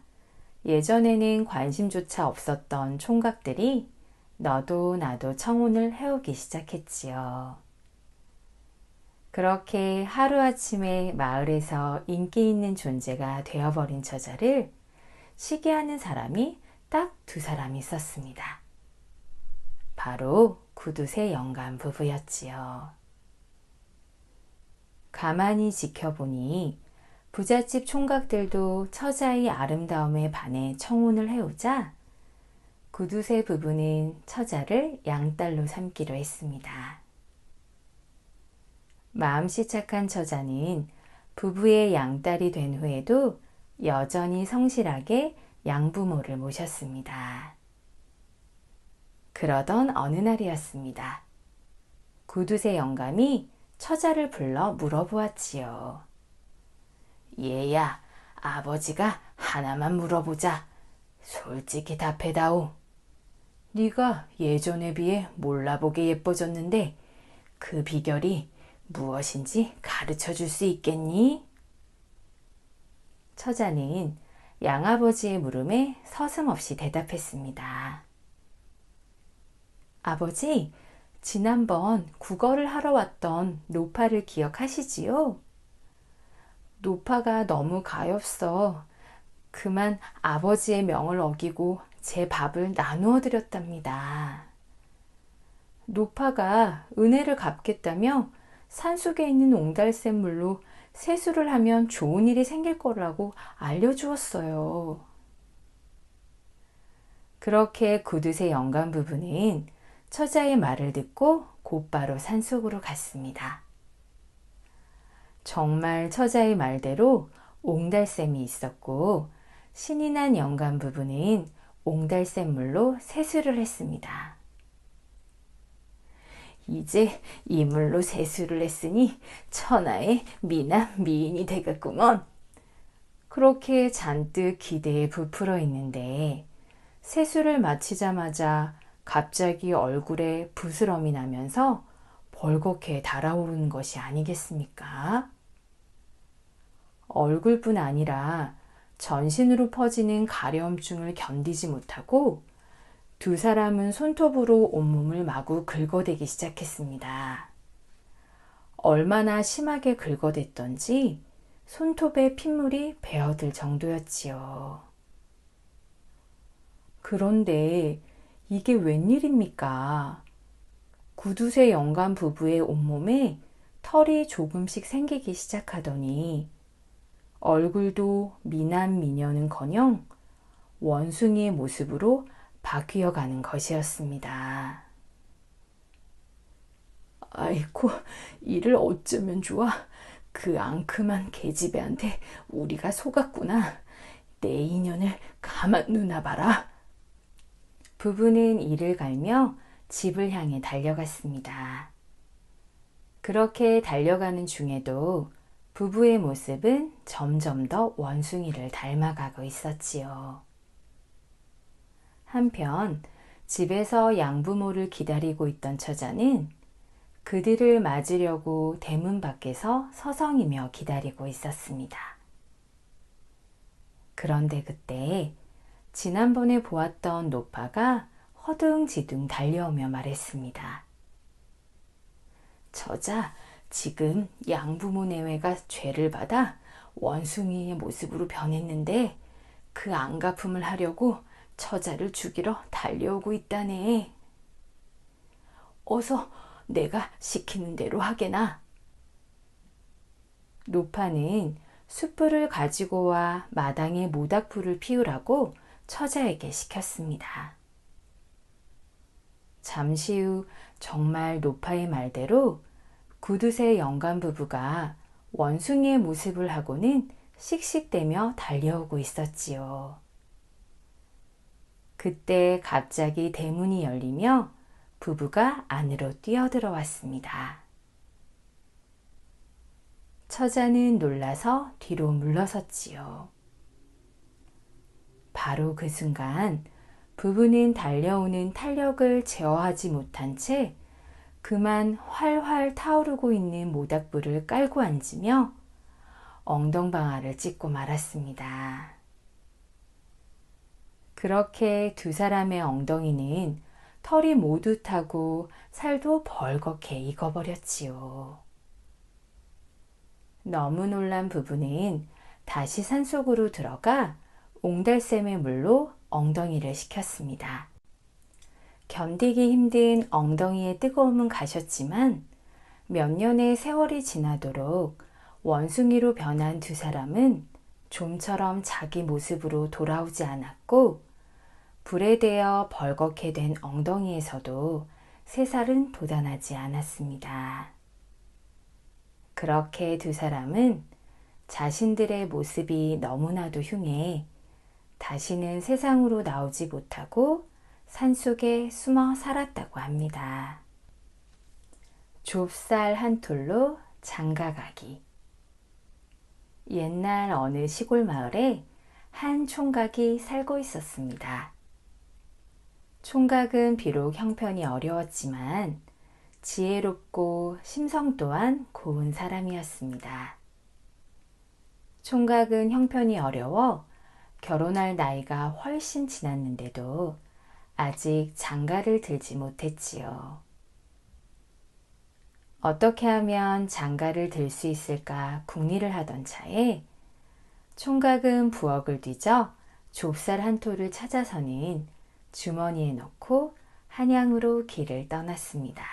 Speaker 1: 예전에는 관심조차 없었던 총각들이 너도 나도 청혼을 해오기 시작했지요. 그렇게 하루아침에 마을에서 인기 있는 존재가 되어버린 처자를 시기하는 사람이 딱 두 사람이 있었습니다. 바로 구두쇠 영감 부부였지요. 가만히 지켜보니 부잣집 총각들도 처자의 아름다움에 반해 청혼을 해오자 구두쇠 부부는 처자를 양딸로 삼기로 했습니다. 마음씨 착한 처자는 부부의 양딸이 된 후에도 여전히 성실하게 양부모를 모셨습니다. 그러던 어느 날이었습니다. 구두쇠 영감이 처자를 불러 물어보았지요. 얘야, 아버지가 하나만 물어보자. 솔직히 답해다오. 네가 예전에 비해 몰라보게 예뻐졌는데 그 비결이 무엇인지 가르쳐 줄 수 있겠니? 처자는 양아버지의 물음에 서슴없이 대답했습니다. 아버지, 지난번 국어를 하러 왔던 노파를 기억하시지요? 노파가 너무 가엾어 그만 아버지의 명을 어기고 제 밥을 나누어 드렸답니다. 노파가 은혜를 갚겠다며 산속에 있는 옹달샘물로 세수를 하면 좋은 일이 생길 거라고 알려주었어요. 그렇게 구두쇠 영감 부부는 처자의 말을 듣고 곧바로 산속으로 갔습니다. 정말 처자의 말대로 옹달샘이 있었고 신이 난 영감 부부는 옹달샘물로 세수를 했습니다. 이제 이 물로 세수를 했으니 천하의 미남 미인이 되겠구먼. 그렇게 잔뜩 기대에 부풀어 있는데 세수를 마치자마자 갑자기 얼굴에 부스럼이 나면서 벌겋게 달아오르는 것이 아니겠습니까? 얼굴뿐 아니라 전신으로 퍼지는 가려움증을 견디지 못하고 두 사람은 손톱으로 온몸을 마구 긁어대기 시작했습니다. 얼마나 심하게 긁어댔던지 손톱에 핏물이 배어들 정도였지요. 그런데 이게 웬일입니까? 구두쇠 영감 부부의 온몸에 털이 조금씩 생기기 시작하더니 얼굴도 미남 미녀는커녕 원숭이의 모습으로 바뀌어 가는 것이었습니다. 아이고, 이를 어쩌면 좋아. 그 앙큼한 계집애한테 우리가 속았구나. 내 인연을 가만 누나봐라. 부부는 이를 갈며 집을 향해 달려갔습니다. 그렇게 달려가는 중에도 부부의 모습은 점점 더 원숭이를 닮아가고 있었지요. 한편 집에서 양부모를 기다리고 있던 처자는 그들을 맞으려고 대문 밖에서 서성이며 기다리고 있었습니다. 그런데 그때 지난번에 보았던 노파가 허둥지둥 달려오며 말했습니다. 처자, 지금 양부모 내외가 죄를 받아 원숭이의 모습으로 변했는데 그 안갚음을 하려고 처자를 죽이러 달려오고 있다네. 어서 내가 시키는 대로 하게나. 노파는 숯불을 가지고 와 마당에 모닥불을 피우라고 처자에게 시켰습니다. 잠시 후 정말 노파의 말대로 구두쇠 영감 부부가 원숭이의 모습을 하고는 씩씩대며 달려오고 있었지요. 그때 갑자기 대문이 열리며 부부가 안으로 뛰어들어왔습니다. 처자는 놀라서 뒤로 물러섰지요. 바로 그 순간 부부는 달려오는 탄력을 제어하지 못한 채 그만 활활 타오르고 있는 모닥불을 깔고 앉으며 엉덩방아를 찢고 말았습니다. 그렇게 두 사람의 엉덩이는 털이 모두 타고 살도 벌겋게 익어버렸지요. 너무 놀란 부부는 다시 산속으로 들어가 옹달샘의 물로 엉덩이를 식혔습니다. 견디기 힘든 엉덩이의 뜨거움은 가셨지만 몇 년의 세월이 지나도록 원숭이로 변한 두 사람은 좀처럼 자기 모습으로 돌아오지 않았고 불에 대어 벌겋게 된 엉덩이에서도 새살은 돋아나지 않았습니다. 그렇게 두 사람은 자신들의 모습이 너무나도 흉해 다시는 세상으로 나오지 못하고 산속에 숨어 살았다고 합니다. 좁쌀 한 톨로 장가가기. 옛날 어느 시골 마을에 한 총각이 살고 있었습니다. 총각은 비록 형편이 어려웠지만 지혜롭고 심성 또한 고운 사람이었습니다. 총각은 형편이 어려워 결혼할 나이가 훨씬 지났는데도 아직 장가를 들지 못했지요. 어떻게 하면 장가를 들 수 있을까 궁리를 하던 차에 총각은 부엌을 뒤져 좁쌀 한 톨을 찾아서는 주머니에 넣고 한양으로 길을 떠났습니다.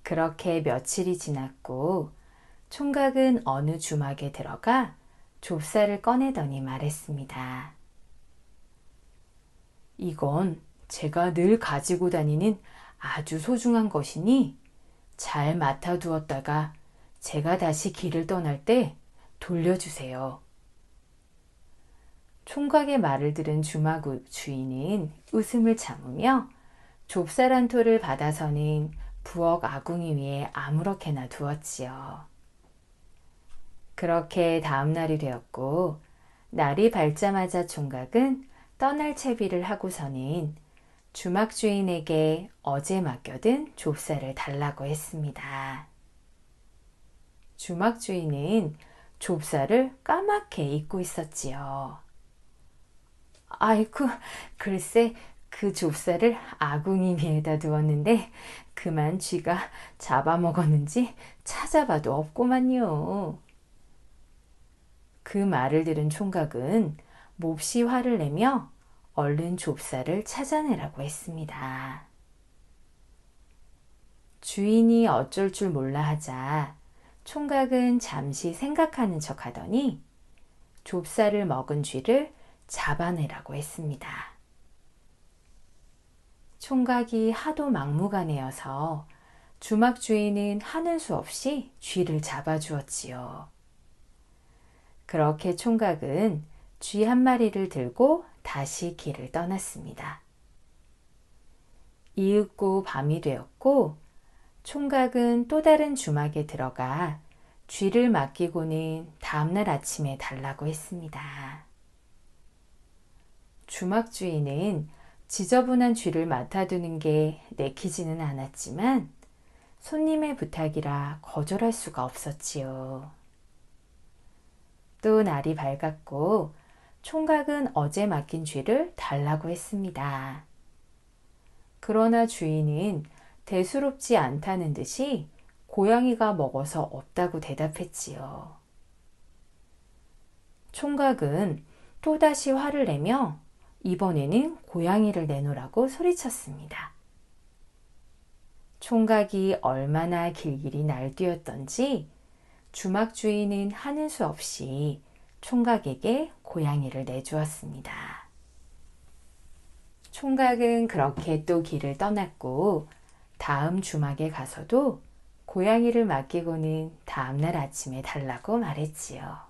Speaker 1: 그렇게 며칠이 지났고 총각은 어느 주막에 들어가 좁쌀을 꺼내더니 말했습니다. 이건 제가 늘 가지고 다니는 아주 소중한 것이니 잘 맡아두었다가 제가 다시 길을 떠날 때 돌려주세요. 총각의 말을 들은 주막 주인은 웃음을 참으며 좁쌀 한 톨을 받아서는 부엌 아궁이 위에 아무렇게나 두었지요. 그렇게 다음 날이 되었고 날이 밝자마자 총각은 떠날 채비를 하고서는 주막 주인에게 어제 맡겨둔 좁쌀을 달라고 했습니다. 주막 주인은 좁쌀을 까맣게 잊고 있었지요. 아이쿠, 글쎄 그 좁쌀을 아궁이 위에다 두었는데 그만 쥐가 잡아먹었는지 찾아봐도 없구만요. 그 말을 들은 총각은 몹시 화를 내며 얼른 좁쌀을 찾아내라고 했습니다. 주인이 어쩔 줄 몰라 하자 총각은 잠시 생각하는 척 하더니 좁쌀을 먹은 쥐를 잡아내라고 했습니다. 총각이 하도 막무가내여서 주막 주인은 하는 수 없이 쥐를 잡아주었지요. 그렇게 총각은 쥐 한 마리를 들고 다시 길을 떠났습니다. 이윽고 밤이 되었고 총각은 또 다른 주막에 들어가 쥐를 맡기고는 다음날 아침에 달라고 했습니다. 주막 주인은 지저분한 쥐를 맡아두는 게 내키지는 않았지만 손님의 부탁이라 거절할 수가 없었지요. 또 날이 밝았고 총각은 어제 맡긴 쥐를 달라고 했습니다. 그러나 주인은 대수롭지 않다는 듯이 고양이가 먹어서 없다고 대답했지요. 총각은 또다시 화를 내며 이번에는 고양이를 내놓으라고 소리쳤습니다. 총각이 얼마나 길길이 날뛰었던지 주막 주인은 하는 수 없이 총각에게 고양이를 내주었습니다. 총각은 그렇게 또 길을 떠났고 다음 주막에 가서도 고양이를 맡기고는 다음날 아침에 달라고 말했지요.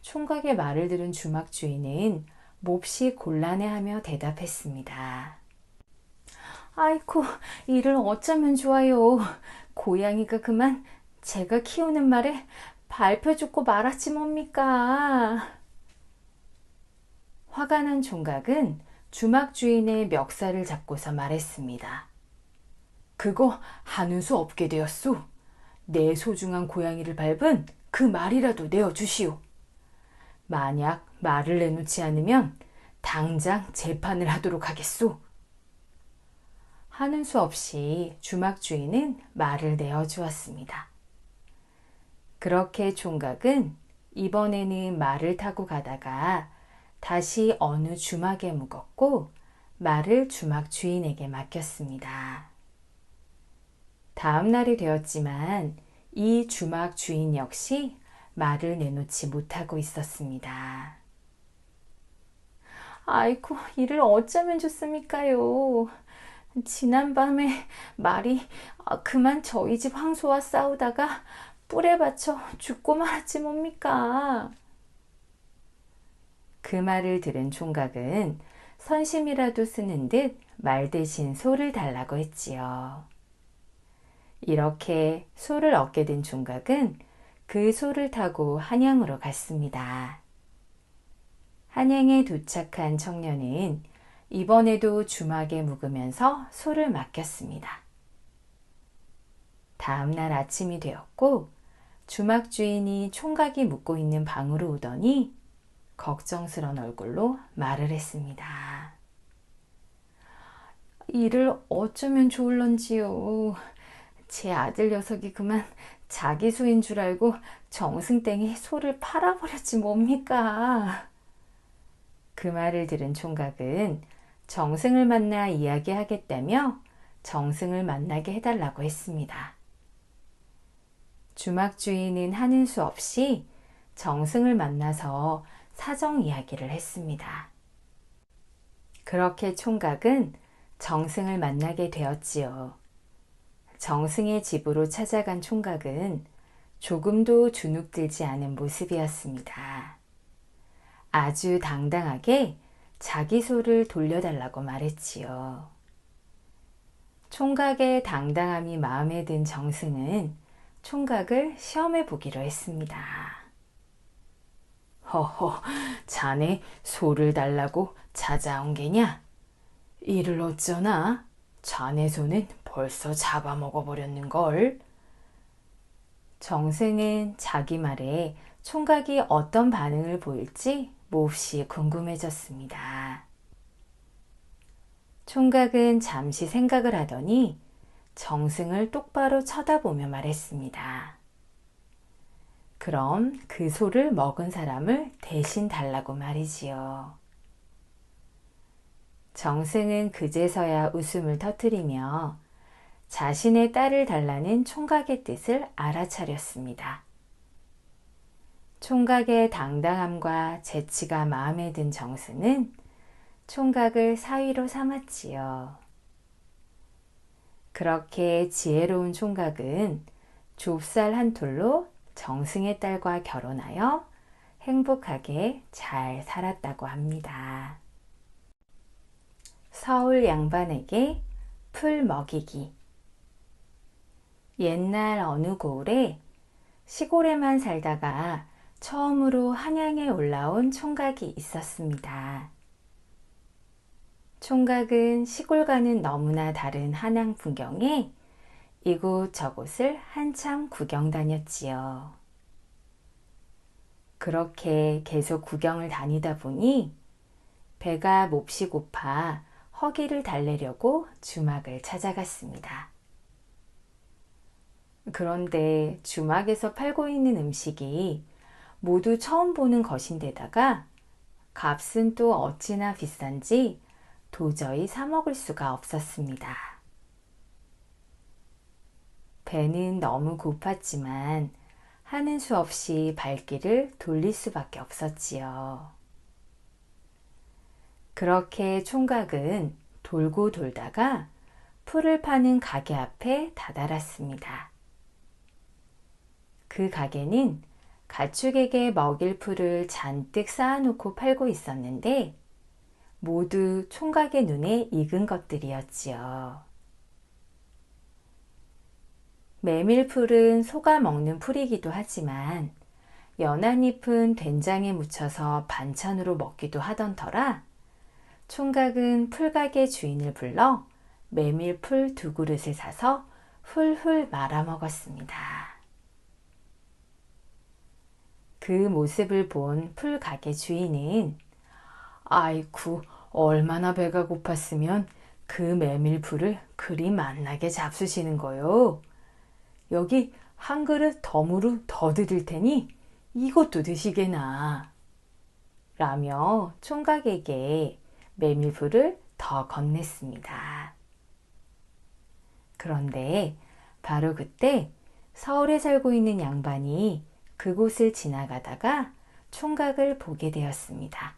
Speaker 1: 총각의 말을 들은 주막 주인은 몹시 곤란해하며 대답했습니다. 아이고, 이를 어쩌면 좋아요. 고양이가 그만 제가 키우는 말에 밟혀 죽고 말았지 뭡니까? 화가 난 총각은 주막 주인의 멱살을 잡고서 말했습니다. 그거 하는 수 없게 되었소. 내 소중한 고양이를 밟은 그 말이라도 내어주시오. 만약 말을 내놓지 않으면 당장 재판을 하도록 하겠소. 하는 수 없이 주막 주인은 말을 내어주었습니다. 그렇게 총각은 이번에는 말을 타고 가다가 다시 어느 주막에 묵었고 말을 주막 주인에게 맡겼습니다. 다음 날이 되었지만 이 주막 주인 역시 말을 내놓지 못하고 있었습니다. 아이고, 이를 어쩌면 좋습니까요? 지난밤에 말이 그만 저희 집 황소와 싸우다가 뿔에 받쳐 죽고 말았지 뭡니까? 그 말을 들은 총각은 선심이라도 쓰는 듯 말 대신 소를 달라고 했지요. 이렇게 소를 얻게 된 총각은 그 소를 타고 한양으로 갔습니다. 한양에 도착한 청년은 이번에도 주막에 묵으면서 소를 맡겼습니다. 다음 날 아침이 되었고 주막 주인이 총각이 묵고 있는 방으로 오더니 걱정스런 얼굴로 말을 했습니다. 이를 어쩌면 좋을런지요. 제 아들 녀석이 그만 자기 소인 줄 알고 정승땡이 소를 팔아버렸지 뭡니까? 그 말을 들은 총각은 정승을 만나 이야기하겠다며 정승을 만나게 해달라고 했습니다. 주막 주인은 하는 수 없이 정승을 만나서 사정 이야기를 했습니다. 그렇게 총각은 정승을 만나게 되었지요. 정승의 집으로 찾아간 총각은 조금도 주눅들지 않은 모습이었습니다. 아주 당당하게 자기 소를 돌려달라고 말했지요. 총각의 당당함이 마음에 든 정승은 총각을 시험해 보기로 했습니다. 허허, 자네 소를 달라고 찾아온 게냐? 이를 어쩌나? 자네 소는 벌써 잡아먹어버렸는걸. 정승은 자기 말에 총각이 어떤 반응을 보일지 몹시 궁금해졌습니다. 총각은 잠시 생각을 하더니 정승을 똑바로 쳐다보며 말했습니다. 그럼 그 소를 먹은 사람을 대신 달라고 말이지요. 정승은 그제서야 웃음을 터뜨리며 자신의 딸을 달라는 총각의 뜻을 알아차렸습니다. 총각의 당당함과 재치가 마음에 든 정승은 총각을 사위로 삼았지요. 그렇게 지혜로운 총각은 좁쌀 한 톨로 정승의 딸과 결혼하여 행복하게 잘 살았다고 합니다. 서울 양반에게 풀 먹이기. 옛날 어느 고을에 시골에만 살다가 처음으로 한양에 올라온 총각이 있었습니다. 총각은 시골과는 너무나 다른 한양 풍경에 이곳저곳을 한참 구경 다녔지요. 그렇게 계속 구경을 다니다 보니 배가 몹시 고파 허기를 달래려고 주막을 찾아갔습니다. 그런데 주막에서 팔고 있는 음식이 모두 처음 보는 것인데다가 값은 또 어찌나 비싼지 도저히 사 먹을 수가 없었습니다. 배는 너무 고팠지만 하는 수 없이 발길을 돌릴 수밖에 없었지요. 그렇게 총각은 돌고 돌다가 풀을 파는 가게 앞에 다다랐습니다. 그 가게는 가축에게 먹일 풀을 잔뜩 쌓아놓고 팔고 있었는데 모두 총각의 눈에 익은 것들이었지요. 메밀풀은 소가 먹는 풀이기도 하지만 연한 잎은 된장에 묻혀서 반찬으로 먹기도 하던 터라 총각은 풀가게 주인을 불러 메밀풀 2그릇을 사서 훌훌 말아 먹었습니다. 그 모습을 본 풀가게 주인은 아이쿠, 얼마나 배가 고팠으면 그 메밀풀을 그리 맛나게 잡수시는 거요. 여기 한 그릇 덤으로 더 드릴 테니 이것도 드시게나. 라며 총각에게 메밀풀을 더 건넸습니다. 그런데 바로 그때 서울에 살고 있는 양반이 그곳을 지나가다가 총각을 보게 되었습니다.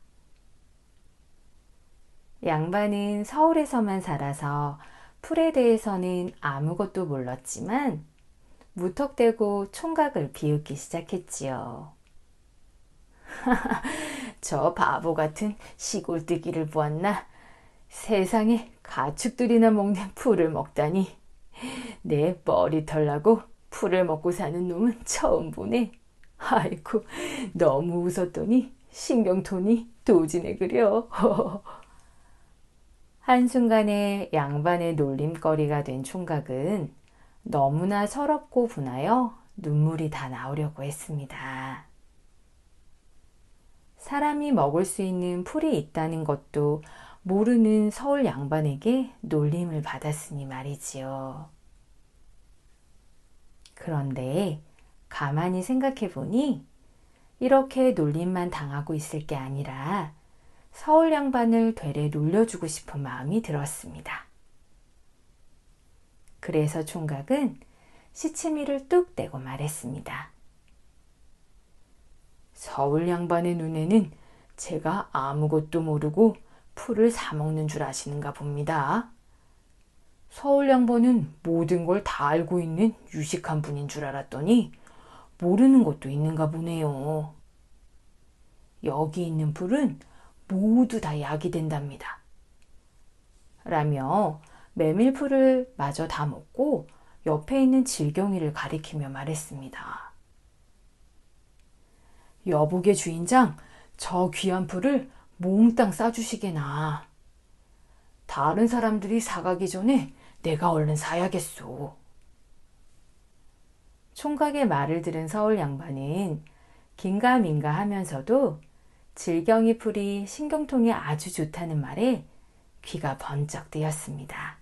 Speaker 1: 양반은 서울에서만 살아서 풀에 대해서는 아무것도 몰랐지만 무턱대고 총각을 비웃기 시작했지요. 저 바보 같은 시골뜨기를 보았나? 세상에 가축들이나 먹는 풀을 먹다니. 내 머리털 나고 풀을 먹고 사는 놈은 처음 보네. 아이고, 너무 웃었더니 신경톤이 도지네 그려. 한순간에 양반의 놀림거리가 된 총각은 너무나 서럽고 분하여 눈물이 다 나오려고 했습니다. 사람이 먹을 수 있는 풀이 있다는 것도 모르는 서울 양반에게 놀림을 받았으니 말이지요. 그런데 가만히 생각해 보니 이렇게 놀림만 당하고 있을 게 아니라 서울 양반을 되레 놀려주고 싶은 마음이 들었습니다. 그래서 총각은 시치미를 뚝 떼고 말했습니다. 서울 양반의 눈에는 제가 아무것도 모르고 풀을 사먹는 줄 아시는가 봅니다. 서울 양반은 모든 걸 다 알고 있는 유식한 분인 줄 알았더니 모르는 것도 있는가 보네요. 여기 있는 풀은 모두 다 약이 된답니다. 라며 메밀풀을 마저 다 먹고 옆에 있는 질경이를 가리키며 말했습니다. 여복의 주인장, 저 귀한 풀을 몽땅 싸주시게나. 다른 사람들이 사가기 전에 내가 얼른 사야겠소. 총각의 말을 들은 서울 양반은 긴가민가 하면서도 질경이 풀이 신경통에 아주 좋다는 말에 귀가 번쩍 뜨였습니다.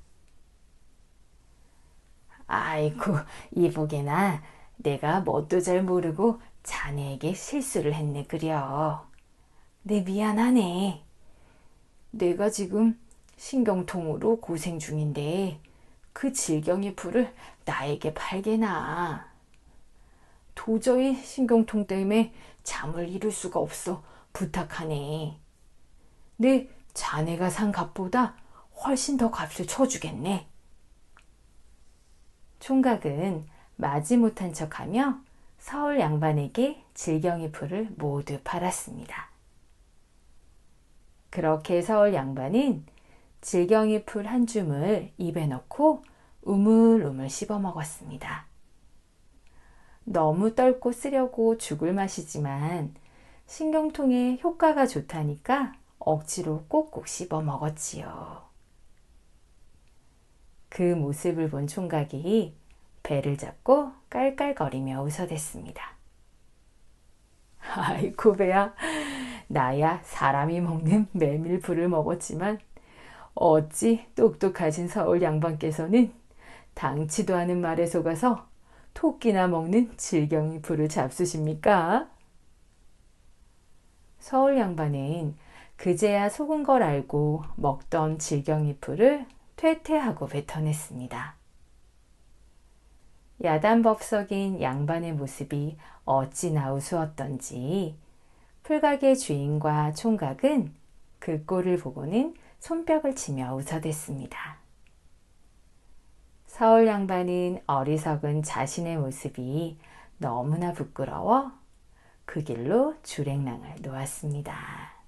Speaker 1: 아이고, 이보게나 내가 뭣도 잘 모르고 자네에게 실수를 했네 그려. 내 미안하네. 내가 지금 신경통으로 고생 중인데 그 질경이 풀을 나에게 팔게나. 도저히 신경통 때문에 잠을 이룰 수가 없어 부탁하네. 내 자네가 산 값보다 훨씬 더 값을 쳐주겠네. 총각은 마지못한 척하며 서울 양반에게 질경이 풀을 모두 팔았습니다. 그렇게 서울 양반은 질경이 풀 한 줌을 입에 넣고 우물우물 씹어 먹었습니다. 너무 떫고 쓰려고 죽을 맛이지만 신경통에 효과가 좋다니까 억지로 꼭꼭 씹어 먹었지요. 그 모습을 본 총각이 배를 잡고 깔깔거리며 웃어댔습니다. 아이고 배야, 나야 사람이 먹는 메밀풀을 먹었지만 어찌 똑똑하신 서울 양반께서는 당치도 않은 말에 속아서 토끼나 먹는 질경이 풀을 잡수십니까? 서울 양반은 그제야 속은 걸 알고 먹던 질경이 풀을 퇴퇴하고 뱉어냈습니다. 야단법석인 양반의 모습이 어찌나 우스웠던지 풀가게 주인과 총각은 그 꼴을 보고는 손뼉을 치며 웃어댔습니다. 서울 양반은 어리석은 자신의 모습이 너무나 부끄러워 그 길로 주랭랑을 놓았습니다.